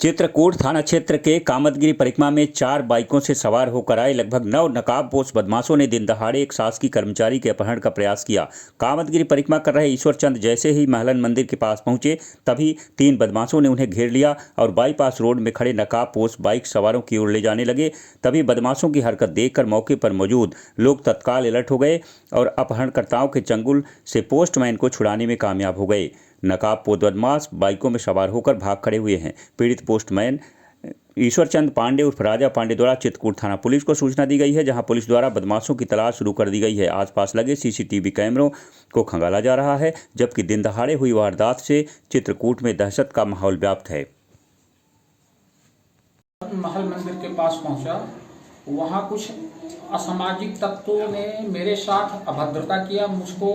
चित्रकूट थाना क्षेत्र के कामतगिरी परिक्रमा में 4 बाइकों से सवार होकर आए लगभग 9 नकाबपोश बदमाशों ने दिन दहाड़े एक शासकीय कर्मचारी के अपहरण का प्रयास किया। कामतगिरी परिक्रमा कर रहे ईश्वर चंद जैसे ही महलन मंदिर के पास पहुंचे तभी 3 बदमाशों ने उन्हें घेर लिया और बाईपास रोड में खड़े नकाबपोश बाइक सवारों की ओर ले जाने लगे। तभी बदमाशों की हरकत देखकर मौके पर मौजूद लोग तत्काल अलर्ट हो गए और अपहरणकर्ताओं के चंगुल से पोस्टमैन को छुड़ाने में कामयाब हो गए। नकाबपोश बदमाश बाइकों में सवार होकर भाग खड़े हुए हैं। पीड़ित पोस्टमैन ईश्वर चंद पांडे उर्फ राजा पांडे द्वारा चित्रकूट थाना पुलिस को सूचना दी गई है, जहां पुलिस द्वारा बदमाशों की तलाश शुरू कर दी गई है। आसपास लगे सीसीटीवी कैमरों को खंगाला जा रहा है, जबकि दिन दहाड़े हुई वारदात से चित्रकूट में दहशत का माहौल व्याप्त है। महल मंदिर के पास पहुंचा, वहां कुछ असामाजिक तत्वों ने मेरे साथ अभद्रता किया, मुझको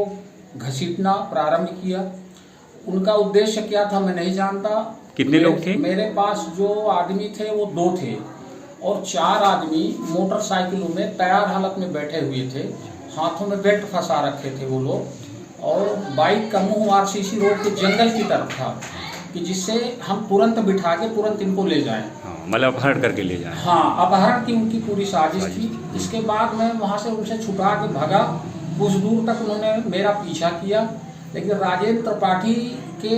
घसीटना प्रारंभ किया। उनका उद्देश्य क्या था मैं नहीं जानता। कितने लोग थे? मेरे पास जो आदमी थे वो 2 थे और 4 आदमी मोटरसाइकिलों में तैयार हालत में बैठे हुए थे। हाथों में बेल्ट फंसा रखे थे वो लोग, और बाइक का मुंह आरसीसी रोड के जंगल की तरफ था कि जिससे हम तुरंत बिठा के तुरंत इनको ले जाएं। मतलब अपहरण करके ले जाएं। हाँ, अपहरण की उनकी पूरी साजिश थी। इसके बाद मैं वहाँ से उनसे छुपा के भागा। कुछ दूर तक उन्होंने मेरा पीछा किया, लेकिन राजेंद्र त्रिपाठी के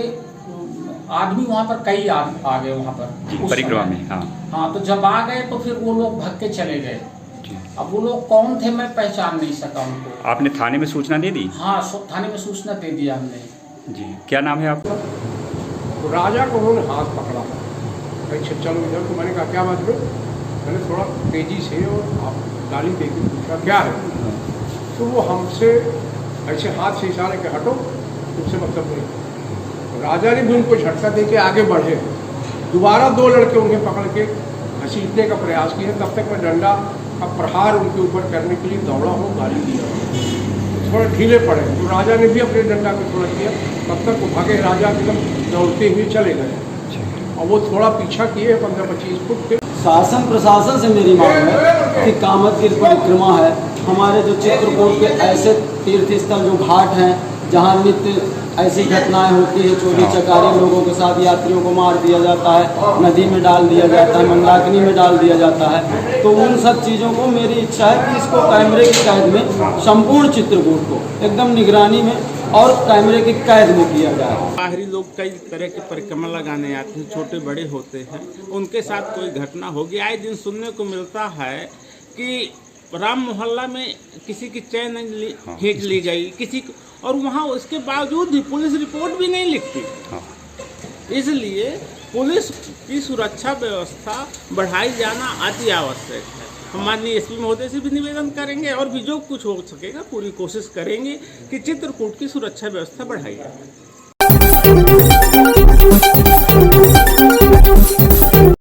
आदमी वहाँ पर कई आ गए वहाँ पर परिक्रमा में। हाँ, तो जब आ गए तो फिर वो लोग भाग के चले गए। अब वो लोग कौन थे मैं पहचान नहीं सका उनको। आपने थाने में सूचना दे दी? हाँ, थाने में सूचना दे दिया हमने। जी, क्या नाम है आपका? तो राजा को उन्होंने हाथ पकड़ा, अच्छा चलो इधर। तो मैंने कहा क्या बात है? मैंने थोड़ा तेजी से और आप गाली दे के पूछा क्या है। तो वो हमसे ऐसे हाथ से इशारे के हटो, तुमसे मतलब नहीं। तो राजा ने भी उनको झटका दे के आगे बढ़े। दोबारा 2 लड़के उन्हें पकड़ के घसीटने का प्रयास किया। तब तक मैं डंडा का प्रहार उनके ऊपर करने के लिए दौड़ा हूँ, गाली दिया। तो थोड़ा ढीले पड़े तो राजा ने भी अपने डंडा को थोड़ा किया। तब तक वो भागे, राजा एकदम दौड़ते हुए चले गए और वो थोड़ा पीछा किए 15-25 फुट के। शासन प्रशासन से मेरी मांग है कि कामतगिरी परिक्रमा है, हमारे जो चित्रकूट के ऐसे तीर्थ स्थल जो घाट हैं जहाँ नित्य ऐसी घटनाएं होती है, चोरी चकारी, लोगों के साथ यात्रियों को मार दिया जाता है, नदी में डाल दिया जाता है, मंदाकिनी में डाल दिया जाता है, तो उन सब चीज़ों को मेरी इच्छा है कि इसको कैमरे की कैद में, संपूर्ण चित्रकूट को एकदम निगरानी में और कैमरे की कैद में किया जाए। बाहरी लोग कई तरह के परिक्रमा लगाने आते हैं, छोटे बड़े होते हैं, उनके साथ कोई घटना होगी। आए दिन सुनने को मिलता है कि राम मोहल्ला में किसी की चैन खींच ली गई किसी को, और वहाँ उसके बावजूद भी पुलिस रिपोर्ट भी नहीं लिखती। इसलिए पुलिस की सुरक्षा व्यवस्था बढ़ाई जाना अति आवश्यक है। हम माननीय एसपी महोदय से भी निवेदन करेंगे और भी जो कुछ हो सकेगा पूरी कोशिश करेंगे कि चित्रकूट की सुरक्षा व्यवस्था बढ़ाई जाए।